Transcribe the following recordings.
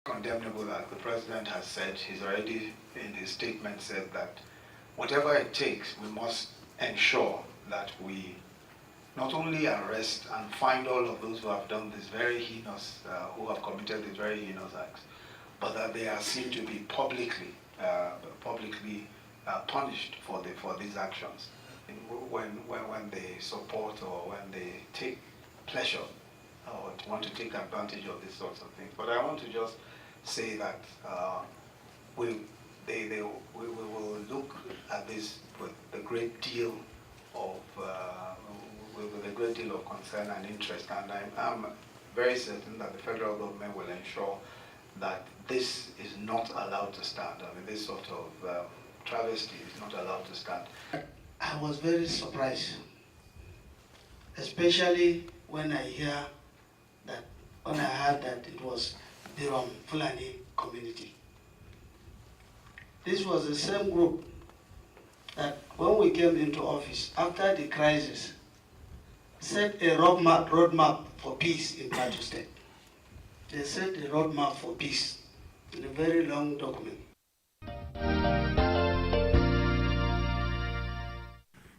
condemnable that the president has said. He's already in his statement said that whatever it takes, we must ensure that we not only arrest and find all of those who have done this very heinous, who have committed these very heinous acts, but that they are seen to be publicly punished for these actions. When they support or when they take pleasure or want to take advantage of these sorts of things. But I want to just say that we will look at this with a great deal of with a great deal of concern and interest, and I'm very certain that the federal government will ensure that this is not allowed to stand. I mean, this sort of travesty is not allowed to stand. I was very surprised, especially when I heard that it was the Fulani community. This was the same group that when we came into office, after the crisis, set a roadmap for peace in Plateau State. They set a roadmap for peace in a very long document.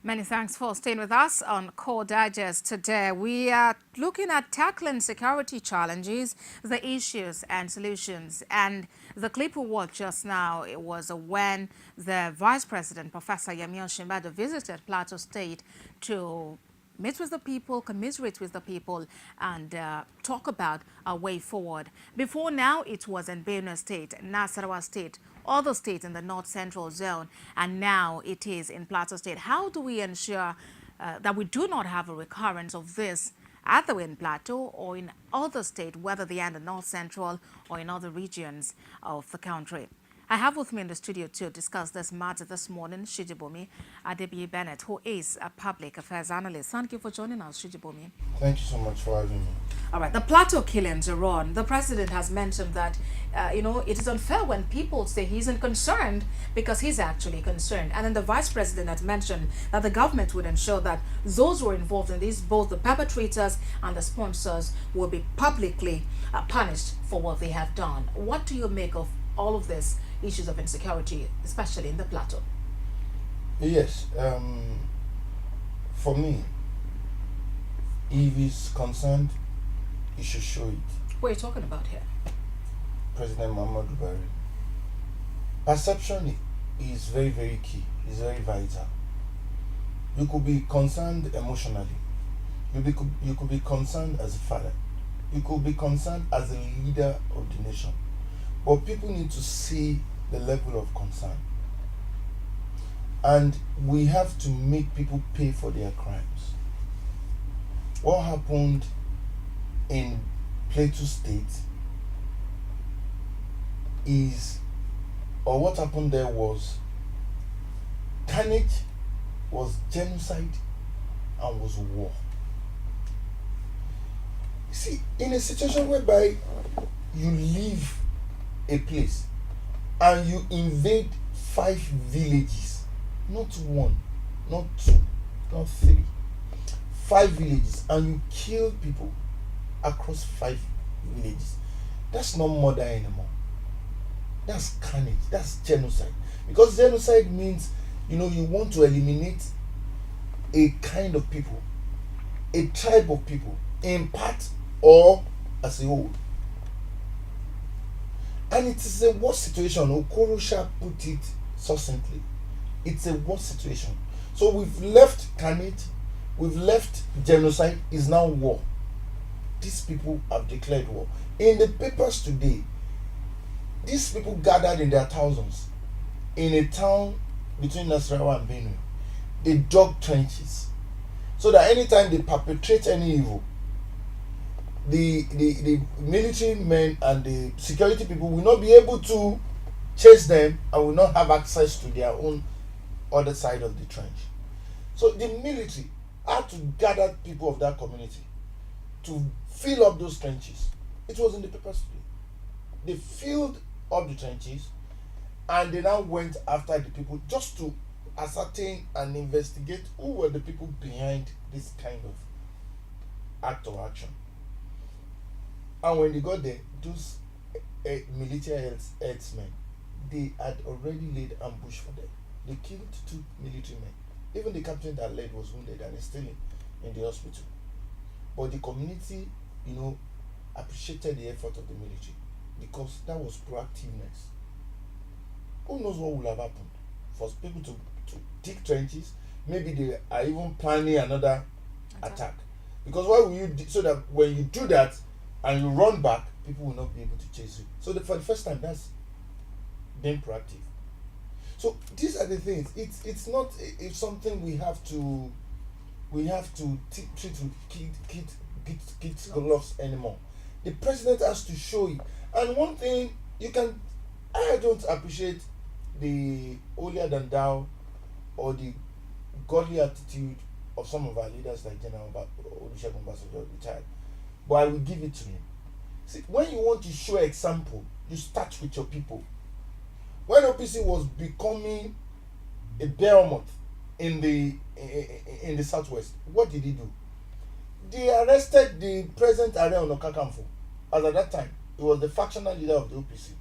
Many thanks for staying with us on Core Digest today. We are looking at tackling security challenges, the issues and solutions. And the clip we watched just now, it was when the Vice President, Professor Yemi Osinbajo, visited Plateau State to meet with the people, commiserate with the people, and talk about a way forward. Before now, it was in Benue State, Nasarawa State, other states in the North Central Zone, and now it is in Plateau State. How do we ensure that we do not have a recurrence of this either in Plateau or in other states, whether they are in the North Central or in other regions of the country? I have with me in the studio to discuss this matter this morning, Shijibomi Adebiyi-Benet, who is a public affairs analyst. Thank you for joining us, Shijibomi. Thank you so much for having me. All right, the Plateau killings are on. The president has mentioned that, it is unfair when people say he isn't concerned because he's actually concerned. And then the vice president has mentioned that the government would ensure that those who are involved in this, both the perpetrators and the sponsors, will be publicly punished for what they have done. What do you make of all of this issues of insecurity, especially in the Plateau? Yes, for me, if he's concerned, he should show it. What are you talking about here? President Muhammadu Buhari. Perception is very, very key. It's very vital. You could be concerned emotionally. You could be concerned as a father. You could be concerned as a leader of the nation. But people need to see the level of concern. And we have to make people pay for their crimes. What happened in Plateau State what happened there was carnage, was genocide, and was war. You see, in a situation whereby you leave a place and you invade 5 villages, not 1, not 2, not 3, 5 villages, and you kill people across 5 villages, that's not murder anymore. That's carnage, that's genocide. Because genocide means, you want to eliminate a kind of people, a tribe of people, in part or as a whole. And it is a war situation. Okorosha put it succinctly. It's a war situation. So we've left carnage, we've left genocide, is now war. These people have declared war. In the papers today, these people gathered in their thousands in a town between Nasarawa and Benue. They dug trenches so that anytime they perpetrate any evil, the military men and the security people will not be able to chase them and will not have access to their own other side of the trench. So the military had to gather people of that community to fill up those trenches. It was in the papers today. They filled up the trenches and they now went after the people just to ascertain and investigate who were the people behind this kind of act or action. And when they got there, those military herdsmen, they had already laid ambush for them. They killed 2 military men. Even the captain that led was wounded and is still in the hospital. But the community, appreciated the effort of the military because that was proactiveness. Who knows what would have happened? For people to dig trenches, maybe they are even planning another attack. Because why will you so that when you do that and you run back, people will not be able to chase you. So for the first time, that's being proactive. So these are the things. It's not it's something we have to treat with kid gloves anymore. The president has to show it. And one thing I don't appreciate the holier than thou or the godly attitude of some of our leaders like General Olusegun Obasanjo retired. But I will give it to him. See, when you want to show example, you start with your people. When OPC was becoming a behemoth in the southwest, what did he do? They arrested the present Ààrẹ Ọ̀nà Kakanfò, as at that time he was the factional leader of the OPC,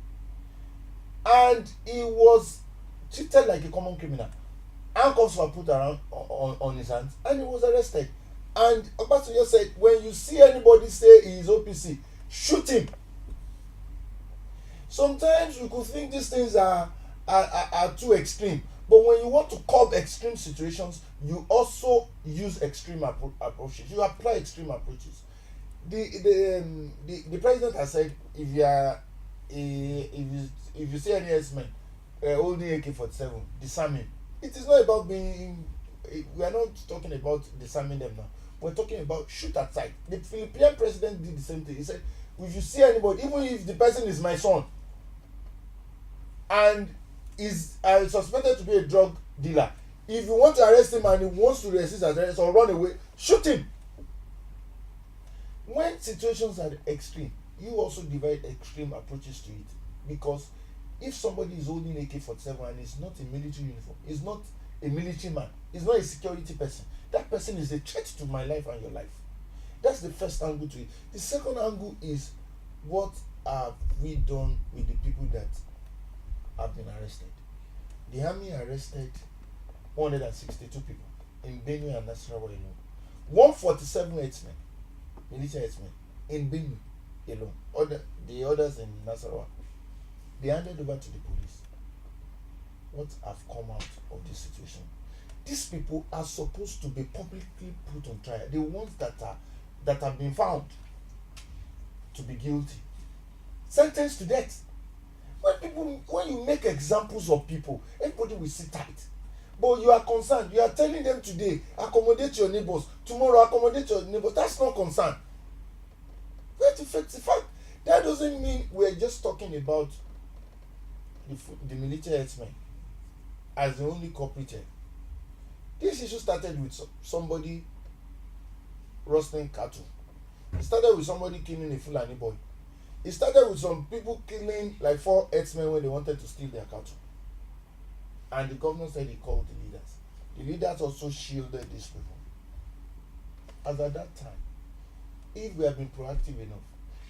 and he was treated like a common criminal. Handcuffs were put around on his hands, and he was arrested. And Obasanjo said, when you see anybody say he is OPC, shoot him. Sometimes you could think these things are too extreme, but when you want to curb extreme situations, you also use extreme approaches. You apply extreme approaches. The president has said, if you see any S-men holding AK-47, disarm him. It is not about being. We are not talking about disarming them now. We're talking about shoot at sight. The Philippine president did the same thing. He said, if you see anybody, even if the person is my son and is suspected to be a drug dealer, if you want to arrest him and he wants to resist arrest or run away, shoot him. When situations are extreme, you also divide extreme approaches to it. Because if somebody is holding AK-47 and is not in military uniform, is not a military man, is not a security person, that person is a threat to my life and your life. That's the first angle to it. The second angle is, what have we done with the people that have been arrested? The army arrested 162 people in Benue and Nasarawa alone. 147 herdsmen, military herdsmen, in Benue alone. The others in Nasarawa, they handed over to the police. What have come out of this situation? These people are supposed to be publicly put on trial. The ones that have been found to be guilty, sentenced to death. When you make examples of people, everybody will sit tight. But you are concerned. You are telling them today, accommodate your neighbors. Tomorrow, accommodate your neighbors. That's not concern. That's the fact. That doesn't mean we're just talking about the military herdsmen as the only culprit here. This issue started with somebody rustling cattle. It started with somebody killing a Fulani boy. It started with some people killing like 4 herdsmen when they wanted to steal their cattle. And the governor said he called the leaders. The leaders also shielded these people. As at that time, if we have been proactive enough,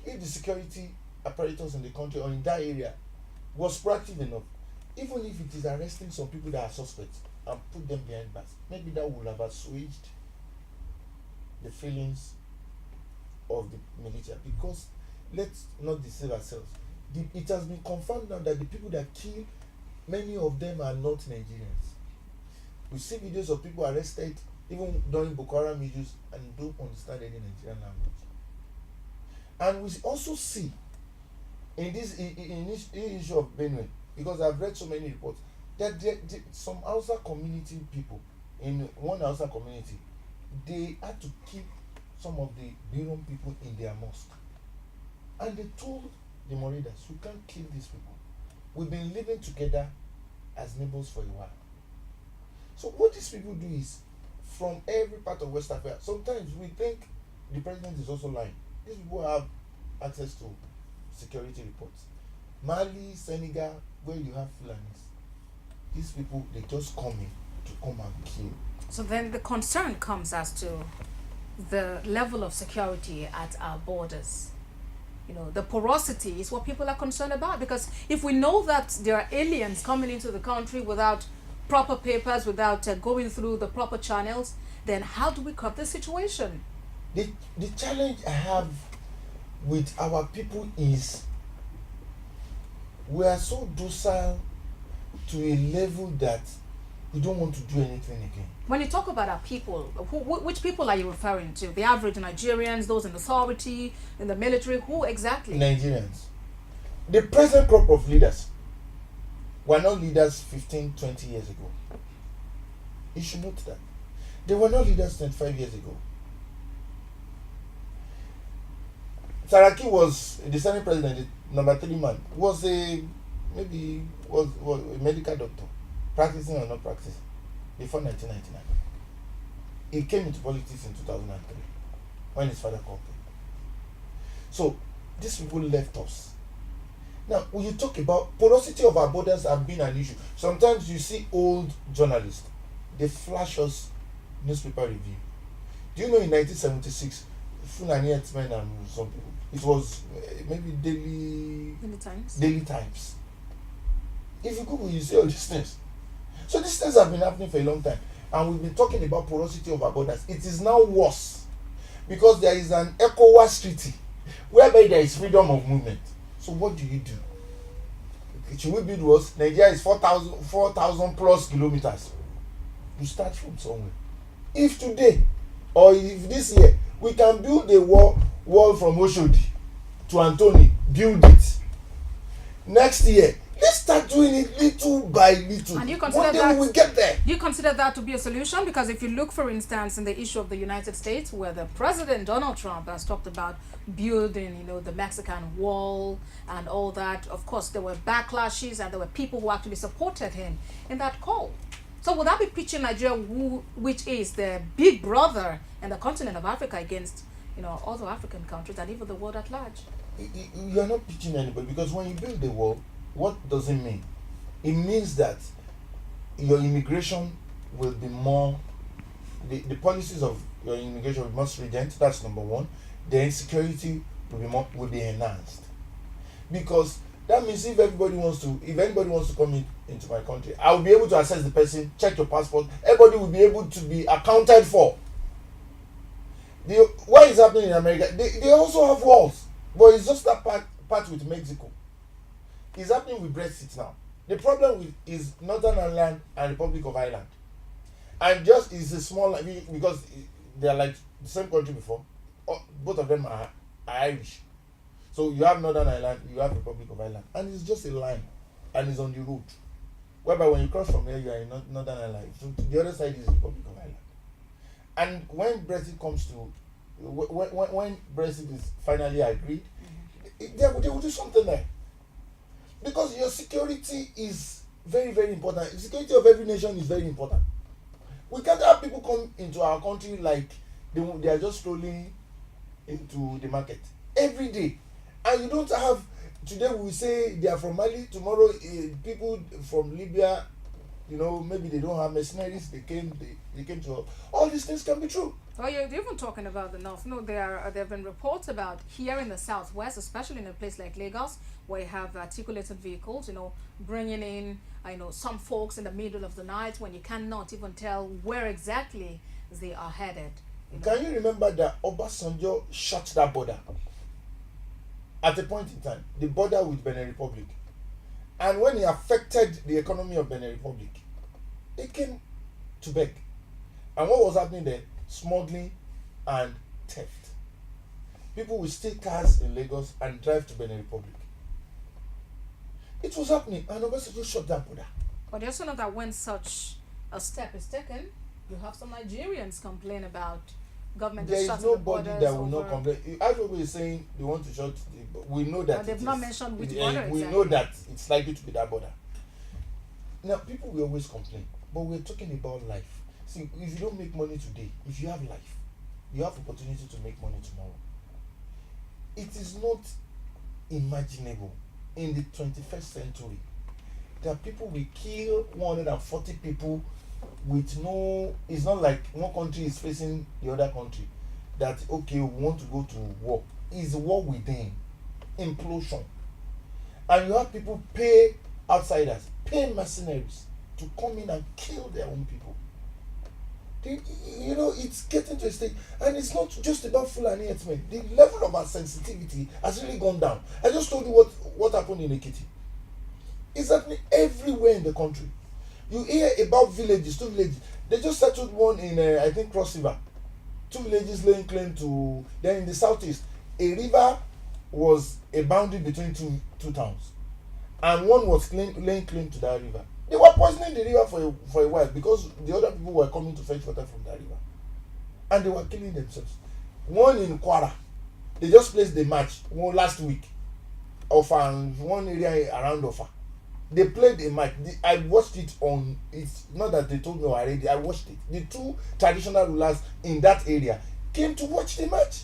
if the security apparatus in the country or in that area was proactive enough, even if it is arresting some people that are suspects and put them behind bars, maybe that would have assuaged the feelings of the military. Because let's not deceive ourselves. It has been confirmed now that the people that kill, many of them are not Nigerians. We see videos of people arrested even during Boko Haram issues and don't understand any Nigerian language. And we also see in this issue of Benue, because I've read so many reports, that some Hausa community people, in one Hausa community, they had to keep some of the Birom people in their mosque. And they told the Moridas, we can't kill these people. We've been living together as neighbors for a while. So what these people do is, from every part of West Africa, sometimes we think the president is also lying. These people have access to security reports. Mali, Senegal, where you have Fulanis, these people, they just come in to come and kill. So then the concern comes as to the level of security at our borders. the porosity is what people are concerned about. Because if we know that there are aliens coming into the country without proper papers, without going through the proper channels, then how do we curb the situation? The challenge I have with our people is we are so docile to a level that we don't want to do anything again. When you talk about our people, which people are you referring to? The average Nigerians, those in authority, in the military, who exactly? Nigerians. The present crop of leaders were not leaders 15, 20 years ago. You should note that. They were not leaders 25 years ago. Saraki was the Senate president, the number 3 man, was a medical doctor, practicing or not practicing, before 1999. He came into politics in 2003 when his father called him. So these people left us. Now, when you talk about porosity of our borders have been an issue. Sometimes you see old journalists, they flash us newspaper review. Do you know in 1976, Fulani Herdsmen and some people, it was maybe Daily Times. If you Google, you see all these things. So these things have been happening for a long time. And we've been talking about porosity of our borders. It is now worse because there is an ECOWAS treaty whereby there is freedom of movement. So what do you do? Should we build walls? Nigeria is 4,000 plus kilometers. You start from somewhere. If today or if this year we can build a wall from Oshodi to Antoni, build it. Next year, let's start doing it little by little. And you consider one day we will get there. Do you consider that to be a solution? Because if you look, for instance, in the issue of the United States, where the President Donald Trump has talked about building, the Mexican wall and all that, of course, there were backlashes and there were people who actually supported him in that call. So would that be pitching Nigeria, which is the big brother in the continent of Africa, against other African countries and even the world at large? You are not pitching anybody, because when you build the wall, what does it mean? It means that your immigration will be more, the policies of your immigration will be more stringent. That's number one. The insecurity will be enhanced, because that means if anybody wants to come into my country, I will be able to assess the person, check your passport. Everybody will be able to be accounted for. What is happening in America? They also have walls, but it's just that part with Mexico. It's happening with Brexit now. The problem is Northern Ireland and Republic of Ireland, and just is a small, because they are like the same country before. Both of them are Irish. So you have Northern Ireland, you have Republic of Ireland, and it's just a line, and it's on the road. Whereby when you cross from here, you are in Northern Ireland. So the other side is Republic of Ireland. And when Brexit comes to, when Brexit is finally agreed, they will do something there. Because your security is very, very important. The security of every nation is very important. We can't have people come into our country like they are just strolling into the market every day. And you don't have, today we say they are from Mali, tomorrow people from Libya, maybe they don't have mercenaries, they came to, all these things can be true. Well, you're even talking about the north. There have been reports about here in the southwest, especially in a place like Lagos, where you have articulated vehicles, bringing in, some folks in the middle of the night when you cannot even tell where exactly they are headed. Can you remember that Obasanjo shut that border at a point in time, the border with Benin Republic? And when it affected the economy of Benin Republic, they came to beg. And what was happening there? Smuggling and theft. People will steal cars in Lagos and drive to Benin Republic. It was happening, and Obasanjo shut that border. But you also know that when such a step is taken, you have some Nigerians complain about government. There is nobody that will not complain. Everybody is saying they want to shut. We know that. But they've not mentioned which border. We know that it's likely to be that border. Now, people will always complain, but we're talking about life. See, if you don't make money today, if you have life, you have opportunity to make money tomorrow. It is not imaginable in the 21st century that people will kill 140 people with no. It's not like one country is facing the other country that, okay, we want to go to war. It's war within. implosion. And you have people pay outsiders, pay mercenaries to come in and kill their own people. It's getting to a stage, and it's not just about Fulani herdsmen. The level of our sensitivity has really gone down. I just told you what happened in Ekiti. It's happening everywhere in the country. You hear about villages, 2 villages. They just settled one in, I think, Cross River. 2 villages laying claim to. Then in the southeast, a river was a boundary between two towns, and one was laying claim to that river. They were poisoning the river for a while because the other people were coming to fetch water from that river, and they were killing themselves. One in Kwara, they just placed the match last week. Ofa, one area around Ofa, they played a match. I watched it on. It's not that they told me already. I watched it. The 2 traditional rulers in that area came to watch the match.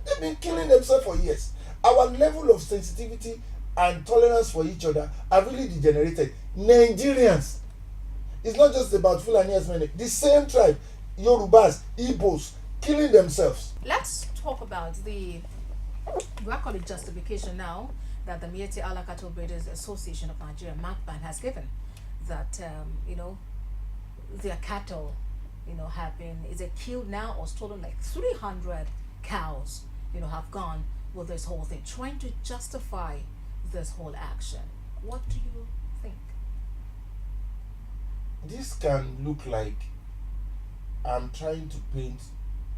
They've been killing themselves for years. Our level of sensitivity and tolerance for each other have really degenerated. Nigerians, it's not just about Fulani herdsmen. The same tribe, Yorubas, Igbos, killing themselves. Let's talk about we call it justification now that the Miyetti Allah Cattle Breeders Association of Nigeria, MACBAN, has given that their cattle have been killed now or stolen. Like 300 cows have gone with this whole thing, trying to justify this whole action. What do you think? This can look like I'm trying to paint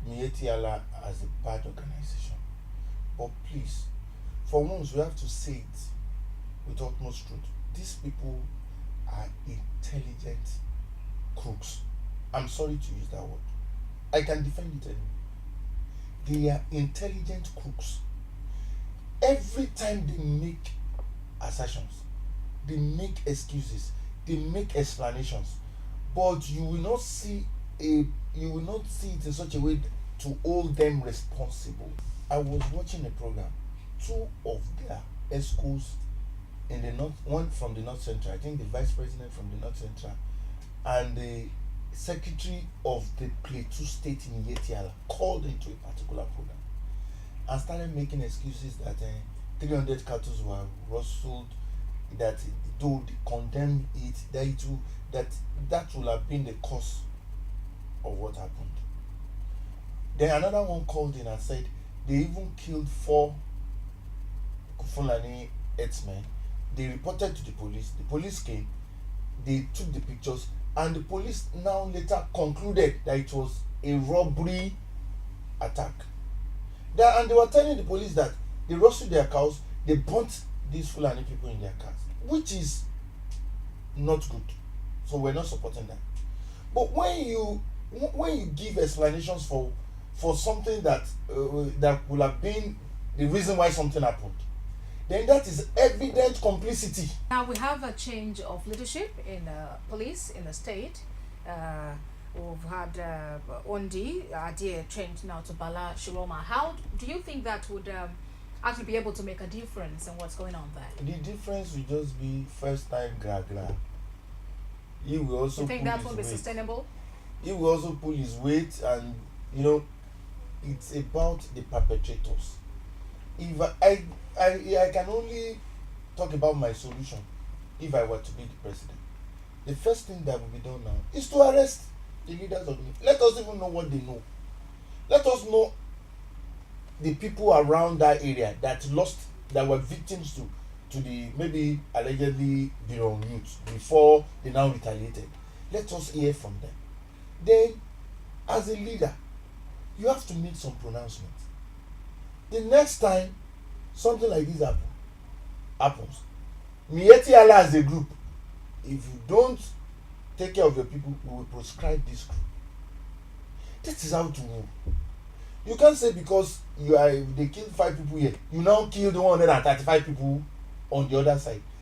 Miyetti Allah as a bad organization, but please, for once we have to say it with utmost truth. These people are intelligent crooks. I'm sorry to use that word. I can defend it anyway. They are intelligent crooks. Every time they make assertions, they make excuses, they make explanations, but you will not see it in such a way to hold them responsible. I was watching a program. 2 of their escorts in the north, one from the North Central, I think the vice president from the North Central, and the secretary of the Plateau State in Miyetti Allah called into a particular program and started making excuses that 300 cattle were rustled, that though they condemn it, that will have been the cause of what happened. Then another one called in and said they even killed 4 Fulani herdsmen. They reported to the police came, they took the pictures, and the police now later concluded that it was a robbery attack. And they were telling the police that they rustled their cows, they burnt these Fulani people in their cars, which is not good. So we're not supporting that. But when you give explanations for something that would have been the reason why something happened, then that is evident complicity. Now we have a change of leadership in police in the state. We've had Ondi Adie changed now to Bala Shiroma. How do you think that would actually be able to make a difference in what's going on there? The difference will just be first time gra. He will also. You think that will be sustainable? He will also pull his weight, and it's about the perpetrators. If I can only talk about my solution if I were to be the president. The first thing that will be done now is to arrest the leaders of the. Let us even know what they know. Let us know the people around that area that were victims to the maybe allegedly youth before they now retaliated. Let us hear from them. Then, as a leader, you have to make some pronouncements. The next time something like this happens, Miyetti Allah as a group, if you don't take care of your people, we will proscribe this group. This is how to move. You can't say because they killed 5 people here, you now killed 135 people on the other side.